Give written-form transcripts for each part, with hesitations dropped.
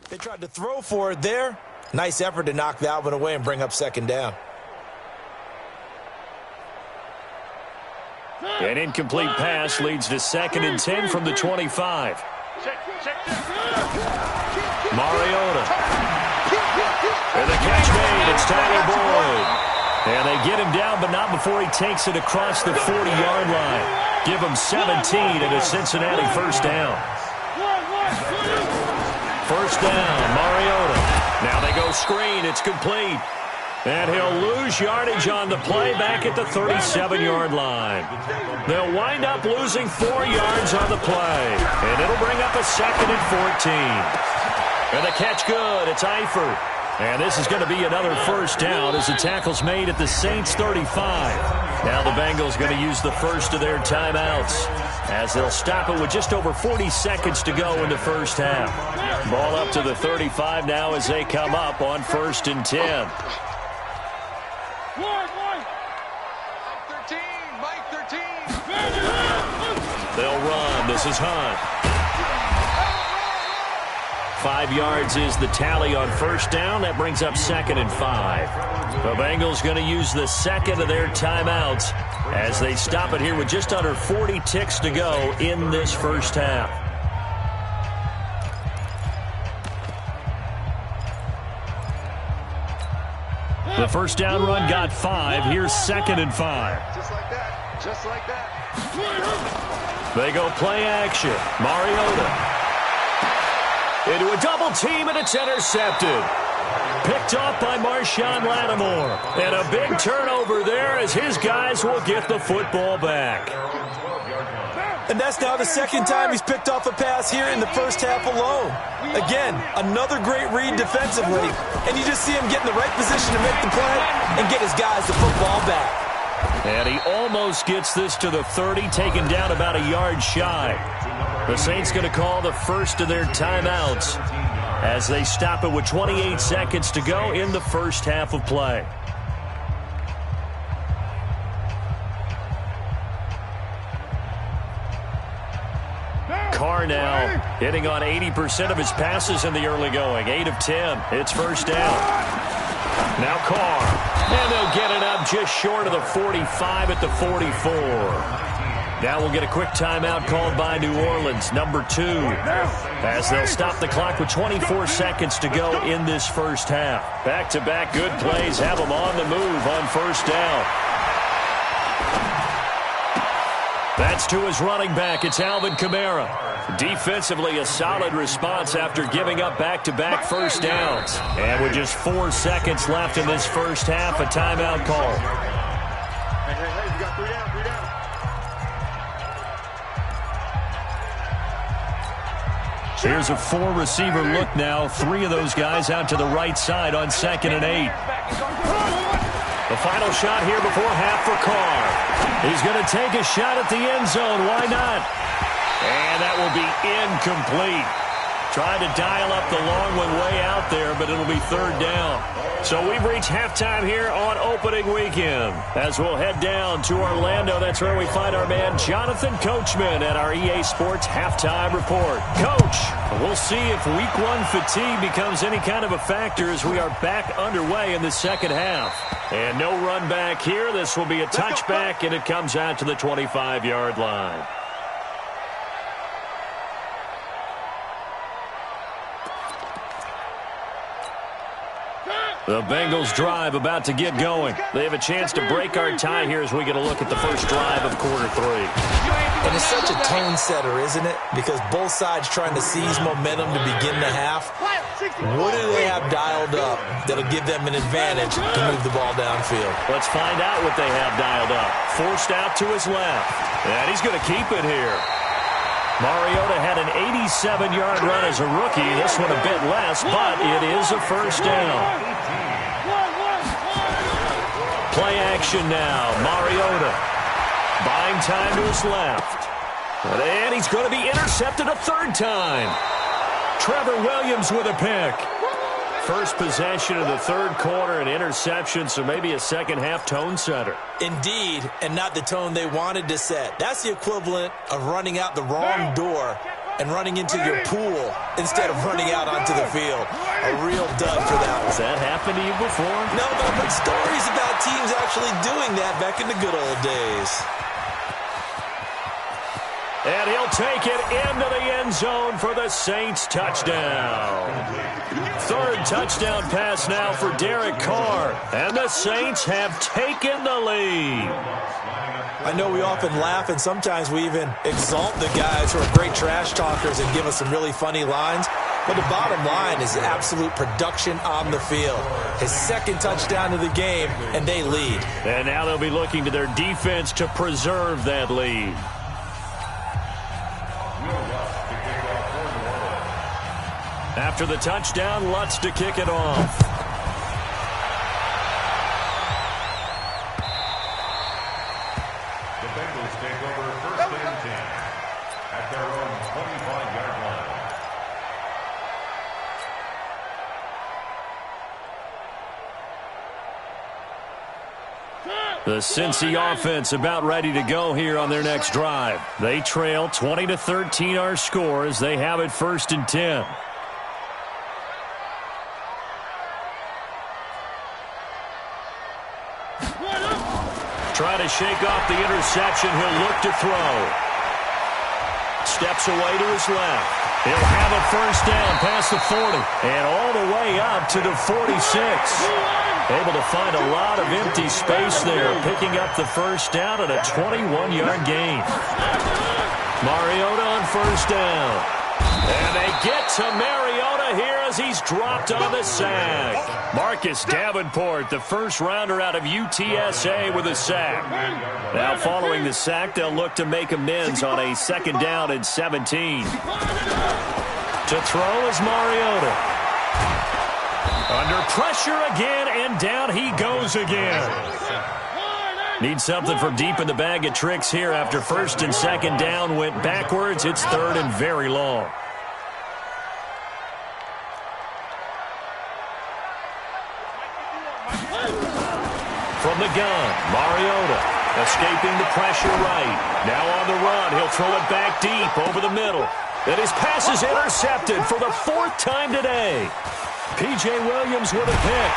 They tried to throw for it there. Nice effort to knock that one away and bring up second down. An incomplete pass leads to 2nd and 10 from the 25. Mariota. And the catch made. It's Tyler Boyd. And they get him down, but not before he takes it across the 40-yard line. Give him 17 and a Cincinnati first down. First down, Mariota. Now they go screen. It's complete. And he'll lose yardage on the play back at the 37-yard line. They'll wind up losing 4 yards on the play. And it'll bring up a 2nd and 14. And the catch good. It's Eifert. And this is going to be another first down as the tackle's made at the Saints 35. Now the Bengals going to use the first of their timeouts as they'll stop it with just over 40 seconds to go in the first half. Ball up to the 35 now as they come up on 1st and 10. Mike 13. They'll run. This is Hunt. 5 yards is the tally on first down. That brings up 2nd and 5. The Bengals going to use the second of their timeouts as they stop it here with just under 40 ticks to go in this first half. The first down run got 5. Here's 2nd and 5. Just like that. Just like that. They go play action. Mariota. Into a double team, and it's intercepted. Picked off by Marshawn Lattimore. And a big turnover there as his guys will get the football back. And that's now the 2nd time he's picked off a pass here in the first half alone. Again, another great read defensively. And you just see him get in the right position to make the play and get his guys the football back. And he almost gets this to the 30, taken down about a yard shy. The Saints going to call the first of their timeouts as they stop it with 28 seconds to go in the first half of play. Carr now hitting on 80% of his passes in the early going. 8 of 10. It's first down. Now Carr. And they'll get it up just short of the 45 at the 44. Now we'll get a quick timeout called by New Orleans, number 2, as they'll stop the clock with 24 seconds to go in this first half. Back-to-back good plays have them on the move on first down. That's to his running back. It's Alvin Kamara. Defensively, a solid response after giving up back-to-back first downs. And with just 4 seconds left in this first half, a timeout call. Hey, you got 3 down, 3 down. Here's a 4-receiver look now. 3 of those guys out to the right side on 2nd and 8. The final shot here before half for Carr. He's going to take a shot at the end zone. Why not? And that will be incomplete. Tried to dial up the long one way out there, but it'll be 3rd down. So we've reached halftime here on opening weekend. As we'll head down to Orlando, that's where we find our man Jonathan Coachman at our EA Sports Halftime Report. Coach, we'll see if Week 1 fatigue becomes any kind of a factor as we are back underway in the second half. And no run back here. This will be a touchback, and it comes out to the 25-yard line. The Bengals drive about to get going. They have a chance to break our tie here as we get a look at the first drive of quarter 3. And it's such a tone setter, isn't it? Because both sides trying to seize momentum to begin the half. What do they have dialed up that'll give them an advantage to move the ball downfield? Let's find out what they have dialed up. Forced out to his left. And he's going to keep it here. Mariota had an 87-yard run as a rookie. This one a bit less, but it is a first down. Play action now. Mariota buying time to his left. And he's going to be intercepted a 3rd time. Trevor Williams with a pick. First possession of the 3rd quarter, an interception, so maybe a second-half tone setter. Indeed, and not the tone they wanted to set. That's the equivalent of running out the wrong door and running into your pool instead of running out onto the field. A real dud for that one. Has that happened to you before? No, but I've heard stories about teams actually doing that back in the good old days. And he'll take it into the end zone for the Saints touchdown. Third touchdown pass now for Derek Carr. And the Saints have taken the lead. I know we often laugh and sometimes we even exalt the guys who are great trash talkers and give us some really funny lines. But the bottom line is absolute production on the field. His second touchdown of the game, and they lead. And now they'll be looking to their defense to preserve that lead. After the touchdown, Lutz to kick it off. The Bengals take over first and 10 at their own 25-yard line. The Cincy offense about ready to go here on their next drive. They trail 20-13 our score as they have it first and 10. Try to shake off the interception. He'll look to throw. Steps away to his left. He'll have a first down past the 40 and all the way up to the 46. Able to find a lot of empty space there, picking up the first down at a 21-yard gain. Mariota on first down. And they get to Mariota here as he's dropped on the sack. Marcus Davenport, the first rounder out of UTSA, with a sack. Now following the sack, they'll look to make amends on a second down and 17. To throw is Mariota. Under pressure again, and down he goes again. Need something from deep in the bag of tricks here after first and second down went backwards. It's third and very long. From the gun, Mariota escaping the pressure right. Now on the run, he'll throw it back deep over the middle. And his pass is intercepted for the fourth time today. P.J. Williams with a pick.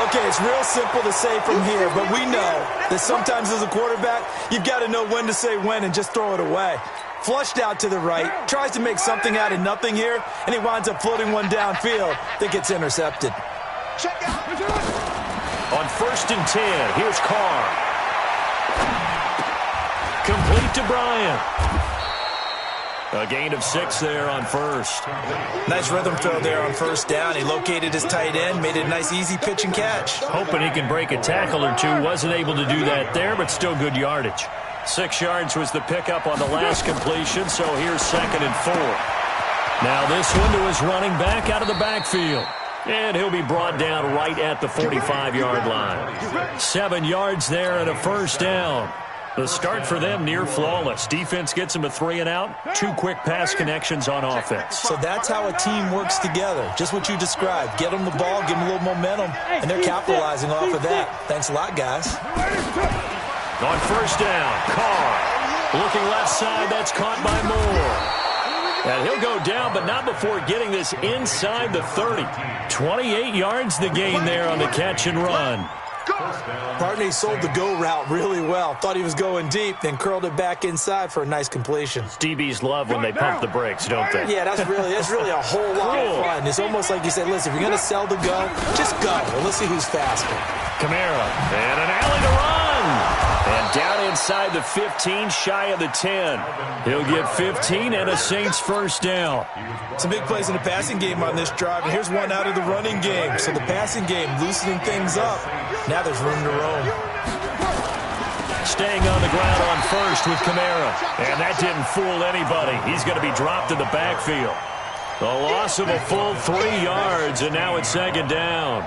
Okay, it's real simple to say from here, but we know that sometimes as a quarterback, you've got to know when to say when and just throw it away. Flushed out to the right, tries to make something out of nothing here, and he winds up floating one downfield that gets intercepted. On first and 10, here's Carr. Complete to Bryant. A gain of 6 there on first. Nice rhythm throw there on first down. He located his tight end, made it a nice easy pitch and catch. Hoping he can break a tackle or two. Wasn't able to do that there, but still good yardage. 6 yards was the pickup on the last completion, so here's second and 4. Now this one to his running back out of the backfield. And he'll be brought down right at the 45-yard line. 7 yards there and a first down. The start for them near flawless. Defense gets them a 3 and out. 2 quick pass connections on offense. So that's how a team works together. Just what you described. Get them the ball, give them a little momentum, and they're capitalizing off of that. Thanks a lot, guys. On first down, Carr looking left side. That's caught by Moore. And he'll go down, but not before getting this inside the 30. 28 yards the gain there on the catch and run. Partney sold the go route really well. Thought he was going deep, then curled it back inside for a nice completion. DBs love when they pump the brakes, don't they? Yeah, that's really a whole lot of fun. It's almost like you said, listen, if you're going to sell the go, just go. Well, let's see who's faster. Kamara, and an alley to run. And down inside the 15, shy of the 10. He'll get 15 and a Saints first down. Some big plays in the passing game on this drive, and here's one out of the running game. So the passing game loosening things up. Now there's room to roam. Staying on the ground on first with Kamara. And that didn't fool anybody. He's going to be dropped in the backfield. The loss of a full 3 yards, and now it's second down.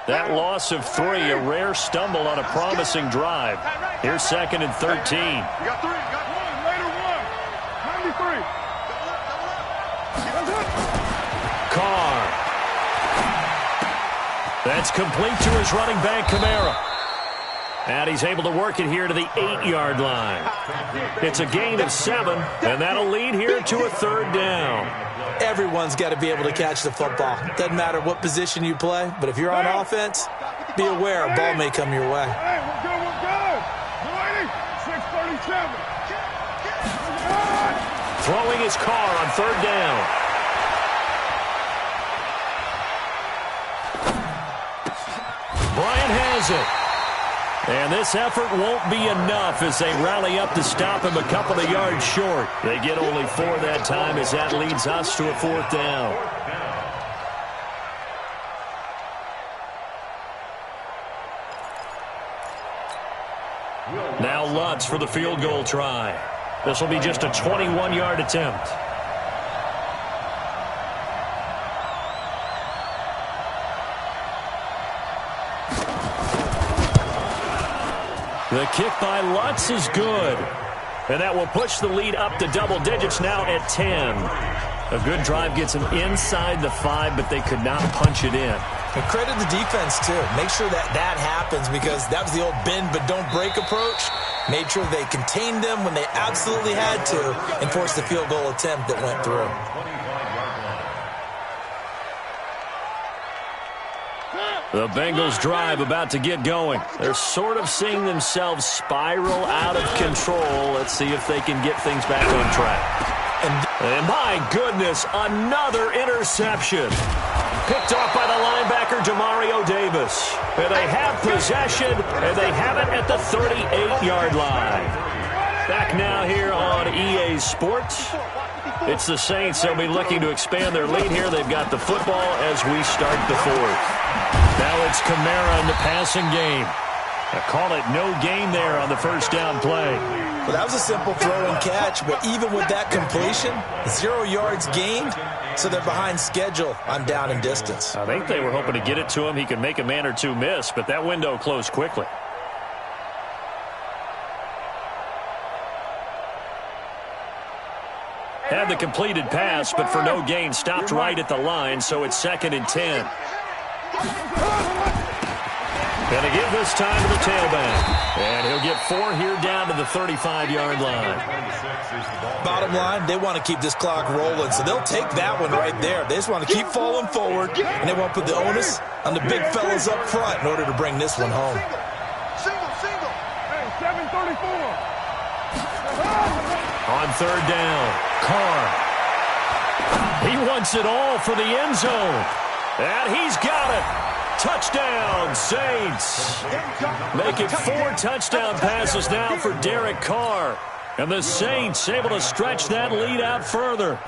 That loss of 3, a rare stumble on a promising drive. Here's second and 13. You got 3. You got 1. Later 1. 93. Carr. That's complete to his running back, Kamara. And he's able to work it here to the 8-yard line. It's a gain of 7, and that'll lead here to a third down. Everyone's got to be able to catch the football. Doesn't matter what position you play, but if you're on offense, be aware a ball may come your way. Hey, we're good, we're good. 637. Throwing his car on third down. Bryant has it. And this effort won't be enough as they rally up to stop him a couple of yards short. They get only 4 that time as that leads us to a fourth down. Now Lutz for the field goal try. This will be just a 21-yard attempt. The kick by Lutz is good. And that will push the lead up to double digits now at 10. A good drive gets them inside the 5, but they could not punch it in. And credit the defense, too. Make sure that happens because that was the old bend but don't break approach. Made sure they contained them when they absolutely had to and forced the field goal attempt that went through. The Bengals drive about to get going. They're sort of seeing themselves spiral out of control. Let's see if they can get things back on track. And my goodness, another interception. Picked off by the linebacker, Demario Davis. And they have possession, and they have it at the 38-yard line. Back now here on EA Sports. It's the Saints. They'll be looking to expand their lead here. They've got the football as we start the fourth. Now it's Kamara in the passing game. I call it no gain there on the first down play. Well, that was a simple throw and catch, but even with that completion, 0 yards gained, so they're behind schedule on down and distance. I think they were hoping to get it to him. He could make a man or two miss, but that window closed quickly. Had the completed pass, but for no gain, stopped right at the line, so it's 2nd and 10. Going to give this time to the tailback. And he'll get 4 here down to the 35-yard line. Bottom line, they want to keep this clock rolling, so they'll take that one right there. They just want to keep falling forward, and they want to put the onus on the big fellas up front in order to bring this one home. Single. Hey, 734. On third down, Carr. He wants it all for the end zone. And he's got it. Touchdown, Saints. Make it 4 touchdown passes now for Derek Carr. And the Saints able to stretch that lead out further.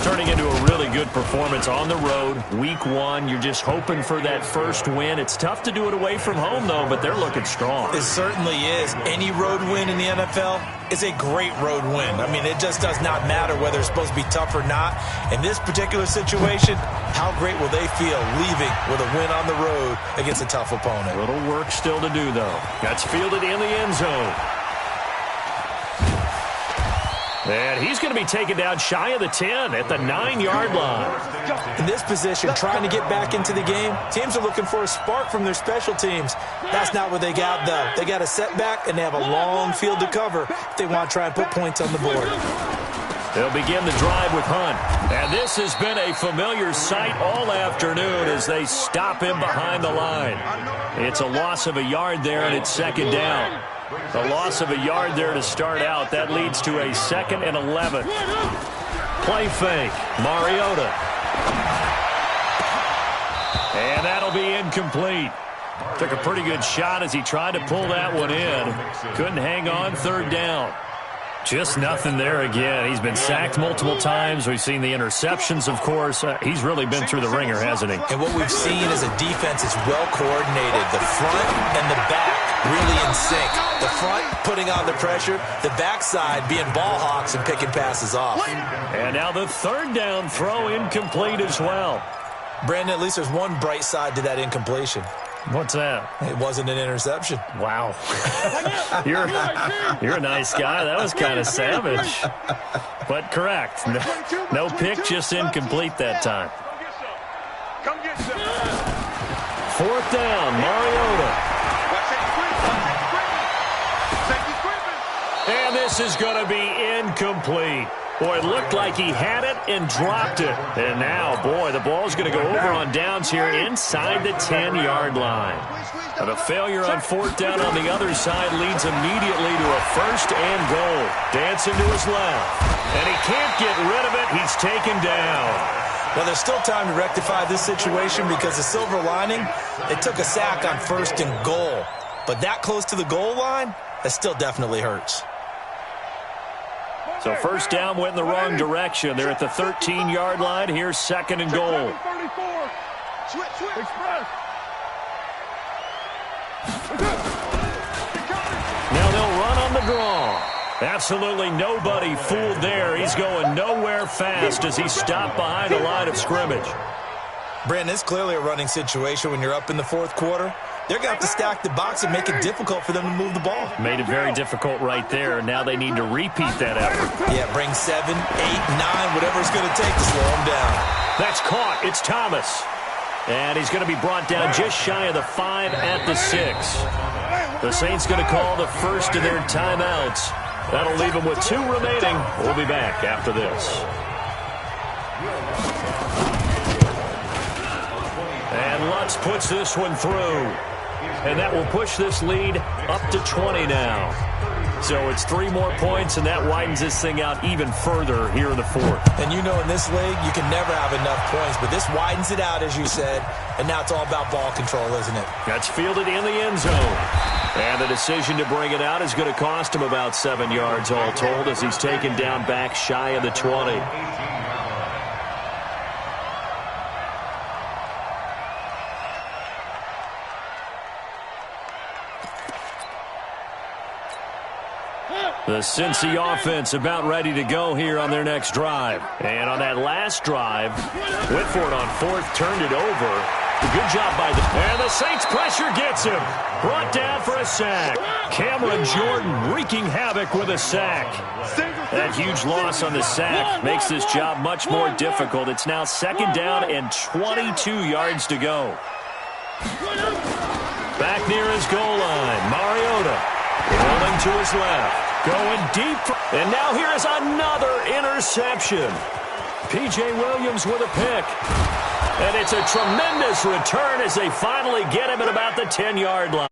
Turning into a really good performance on the road. Week 1, you're just hoping for that first win. It's tough to do it away from home, though, but they're looking strong. It certainly is. Any road win in the NFL is a great road win. I mean, it just does not matter whether it's supposed to be tough or not. In this particular situation, how great will they feel leaving with a win on the road against a tough opponent? A little work still to do, though. That's fielded in the end zone. And he's going to be taken down shy of the 10 at the 9-yard line. In this position, trying to get back into the game, teams are looking for a spark from their special teams. That's not what they got, though. They got a setback, and they have a long field to cover if they want to try and put points on the board. They'll begin the drive with Hunt. And this has been a familiar sight all afternoon as they stop him behind the line. It's a loss of a yard there, and it's 2nd down. A loss of a yard there to start out. That leads to a 2nd and 11. Play fake. Mariota. And that'll be incomplete. Took a pretty good shot as he tried to pull that one in. Couldn't hang on. 3rd down. Just nothing there again. He's been sacked multiple times. We've seen the interceptions, of course. He's really been through the ringer, hasn't he? And what we've seen is a defense that's well coordinated. The front and the back really in sync. The front putting on the pressure. The backside being ball hawks and picking passes off. And now the 3rd down throw incomplete as well. Brandon, at least there's one bright side to that incompletion. What's that? It wasn't an interception. Wow. You're a nice guy. That was kind of savage. But correct. No pick, just incomplete that time. 4th down, Mariota. And this is going to be incomplete. Boy, it looked like he had it and dropped it. And now, boy, the ball's going to go over on downs here inside the 10-yard line. And a failure on fourth down on the other side leads immediately to a first and goal. Dancing to his left. And he can't get rid of it. He's taken down. Well, there's still time to rectify this situation because the silver lining, they took a sack on first and goal. But that close to the goal line, that still definitely hurts. So first down went in the wrong direction. They're at the 13-yard line. Here's second and goal. Now they'll run on the draw. Absolutely nobody fooled there. He's going nowhere fast as he's stopped behind the line of scrimmage. Brandon, it's clearly a running situation when you're up in the fourth quarter. They're going to have to stack the box and make it difficult for them to move the ball. Made it very difficult right there. Now they need to repeat that effort. Yeah, bring 7, 8, 9, whatever it's going to take to slow them down. That's caught. It's Thomas. And he's going to be brought down just shy of the 5 at the 6. The Saints going to call the first of their timeouts. That'll leave them with 2 remaining. We'll be back after this. And Lutz puts this one through. And that will push this lead up to 20 now. So it's 3 more points, and that widens this thing out even further here in the fourth. And you know in this league, you can never have enough points, but this widens it out, as you said, and now it's all about ball control, isn't it? That's fielded in the end zone. And the decision to bring it out is going to cost him about 7 yards all told as he's taken down back shy of the 20. The Cincy offense about ready to go here on their next drive. And on that last drive, Whitford on fourth turned it over. Good job by the... And the Saints pressure gets him. Brought down for a sack. Cameron Jordan wreaking havoc with a sack. That huge loss on the sack makes this job much more difficult. It's now second down and 22 yards to go. Back near his goal line, Mariota rolling to his left. Going deep. And now here is another interception. P.J. Williams with a pick. And it's a tremendous return as they finally get him at about the 10-yard line.